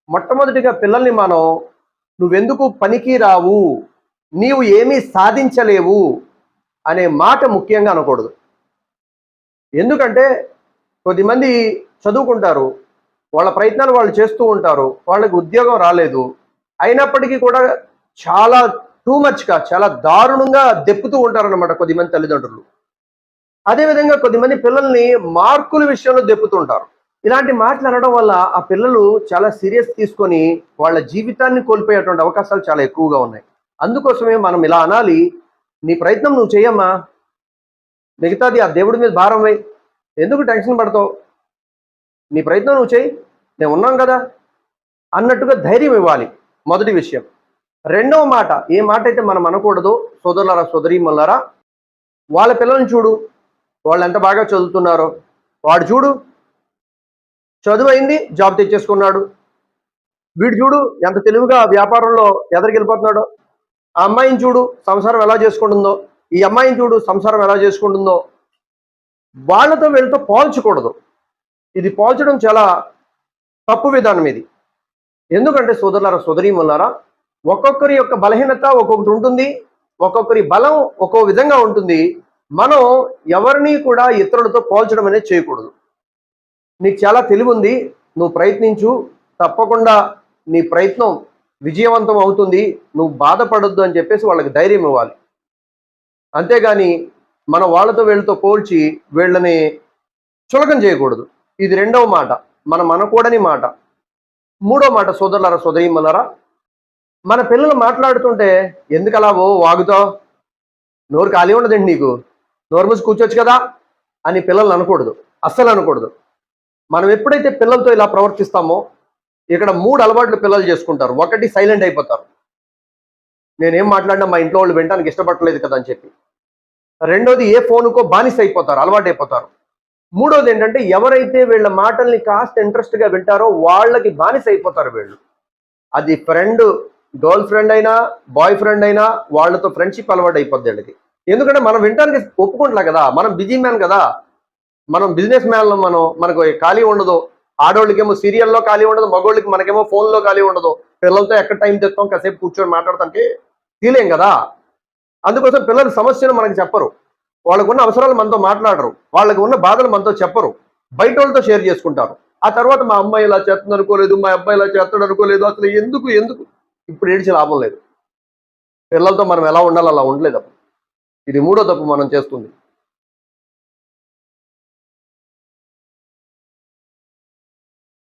మొట్టమొదటిగా పిల్లల్ని మనం నువ్వెందుకు పనికి రావు, నీవు ఏమీ సాధించలేవు అనే మాట ముఖ్యంగా అనకూడదు. ఎందుకంటే కొద్దిమంది చదువుకుంటారు, వాళ్ళ ప్రయత్నాలు వాళ్ళు చేస్తూ ఉంటారు, వాళ్ళకి ఉద్యోగం రాలేదు, అయినప్పటికీ కూడా చాలా టూ మచ్గా చాలా దారుణంగా దెప్పుతూ ఉంటారన్నమాట కొద్దిమంది తల్లిదండ్రులు. అదేవిధంగా కొద్దిమంది పిల్లల్ని మార్కుల విషయంలో దెప్పుతూ ఉంటారు. ఇలాంటి మాటలు అనడం వల్ల ఆ పిల్లలు చాలా సీరియస్ తీసుకొని వాళ్ళ జీవితాన్ని కోల్పోయేటువంటి అవకాశాలు చాలా ఎక్కువగా ఉన్నాయి. అందుకోసమే మనం ఇలా అనాలి, నీ ప్రయత్నం నువ్వు చేయమ్మా, మిగతాది ఆ దేవుడి మీద భారం వేయి, ఎందుకు టెన్షన్ పడతావు, నీ ప్రయత్నం నువ్వు చేయి, నేను ఉన్నాం కదా అన్నట్టుగా ధైర్యం ఇవ్వాలి. మొదటి విషయం. రెండవ మాట, ఏ మాట అయితే మనం అనకూడదో సోదరులారా సోదరీమణులారా, వాళ్ళ పిల్లల్ని చూడు, వాళ్ళు ఎంత బాగా చదువుతున్నారో, వాడు చూడు చదువు అయింది జాబ్ తెచ్చేసుకున్నాడు, వీడు చూడు ఎంత తెలివిగా వ్యాపారంలో ఎదరికెళ్ళిపోతున్నాడో, ఆ అమ్మాయిని చూడు సంసారం ఎలా చేసుకుంటుందో, ఈ అమ్మాయిని చూడు సంసారం ఎలా చేసుకుంటుందో, వాళ్ళతో వీళ్ళతో పోల్చకూడదు. ఇది పోల్చడం చాలా తప్పు విధానం ఇది. ఎందుకంటే సోదరులారా సోదరీమణులారా, ఒక్కొక్కరి యొక్క బలహీనత ఒక్కొక్కటి ఉంటుంది, ఒక్కొక్కరి బలం ఒక్కో విధంగా ఉంటుంది. మనం ఎవరిని కూడా ఇతరులతో పోల్చడం అనేది చేయకూడదు. నీకు చాలా తెలివి ఉంది, నువ్వు ప్రయత్నించు, తప్పకుండా నీ ప్రయత్నం విజయవంతం అవుతుంది, నువ్వు బాధపడొద్దు అని చెప్పేసి వాళ్ళకి ధైర్యం ఇవ్వాలి. అంతేగాని మనం వాళ్ళతో వీళ్ళతో పోల్చి వీళ్ళని చులకం చేయకూడదు. ఇది రెండవ మాట, మనం అనకూడని మాట. మూడో మాట సోదరులారా సోదరీమణులారా, మన పిల్లలు మాట్లాడుతుంటే ఎందుకు అలా వాగుతావు, నోరు ఖాళీ ఉండదండి నీకు, నోరు మూసి కూర్చోవచ్చు కదా అని పిల్లల్ని అనకూడదు, అస్సలు అనకూడదు. మనం ఎప్పుడైతే పిల్లలతో ఇలా ప్రవర్తిస్తామో ఇక్కడ 3 అలవాట్లు పిల్లలు చేసుకుంటారు. ఒకటి, సైలెంట్ అయిపోతారు, నేనేం మాట్లాడినా మా ఇంట్లో వాళ్ళు వినడానికి ఇష్టపడలేదు కదా అని చెప్పి. రెండోది, ఏ ఫోనుకో బానిస అయిపోతారు, అలవాటు అయిపోతారు. మూడోది ఏంటంటే, ఎవరైతే వీళ్ళ మాటల్ని కాస్త ఇంట్రెస్ట్గా వింటారో వాళ్ళకి బానిస అయిపోతారు వీళ్ళు. అది ఫ్రెండ్, గర్ల్ ఫ్రెండ్ అయినా బాయ్ ఫ్రెండ్ అయినా వాళ్ళతో ఫ్రెండ్షిప్ అలవాటు అయిపోద్ది వీళ్ళకి. ఎందుకంటే మనం వినడానికి ఒప్పుకుంటలే కదా, మనం బిజీ మ్యాన్ కదా, మనం బిజినెస్ మ్యాన్లో, మనకు ఖాళీ ఉండదు. ఆడోళ్ళకేమో సీరియల్లో ఖాళీ ఉండదు, మగోళ్ళకి మనకేమో ఫోన్లో ఖాళీ ఉండదు. పిల్లలతో ఎక్కడ టైం తెస్తాం, కాసేపు కూర్చొని మాట్లాడతానికి తీలేం కదా. అందుకోసం పిల్లల సమస్యలు మనకి చెప్పరు, వాళ్ళకున్న అవసరాలు మనతో మాట్లాడరు, వాళ్ళకు ఉన్న బాధలు మనతో చెప్పరు, బయట వాళ్ళతో షేర్ చేసుకుంటారు. ఆ తర్వాత మా అమ్మాయి ఇలా చేస్తుంది అనుకోలేదు, మా అబ్బాయి ఇలా చేస్తాడు అనుకోలేదు, అసలు ఎందుకు ఎందుకు ఇప్పుడు ఏడిచి లాభం లేదు. పిల్లలతో మనం ఎలా ఉండాలో అలా ఉండలేదు. ఇది మూడో తప్పు మనం చేస్తుంది.